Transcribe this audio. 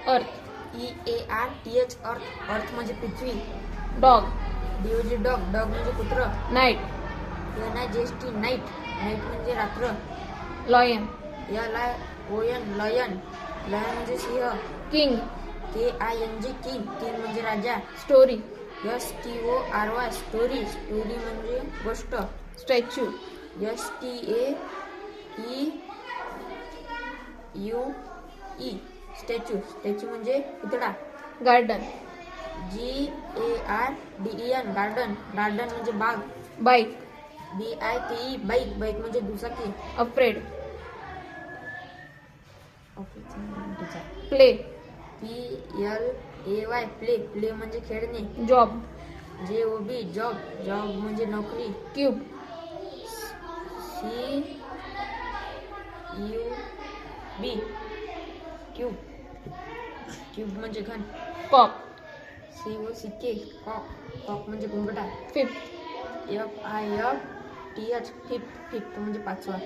अर्थ. EARTH अर्थ. अर्थ म्हणजे पृथ्वी. डॉग. DOG dog. डॉग म्हणजे कुत्रं. नाईट. NIGHT night. नाईट म्हणजे रात्र. लॉयन. LION lion. लॉयन म्हणजे सिंह. किंग. KING king. किंग म्हणजे राजा. स्टोरी. STORY story. स्टोरी म्हणजे गोष्ट. स्टॅच्यू. STAEUE statue. स्टॅच्यू म्हणजे पुतळा. गार्डन. GARDEN garden. गार्डन म्हणजे बाग. बाईक. BIKE bike. बाईक म्हणजे दुचाकी. Afraid. Play. PLAY play. Play म्हणजे खेळणे. जॉब. JOB job. जॉब म्हणजे नोकरी. क्यूब. CUB cube. क्यूब म्हणजे घन. कॉक. COCK cock. कॉक म्हणजे घुंगटा. फिफ्थ. FIFTH fifth. फिफ्थ म्हणजे पाचवा.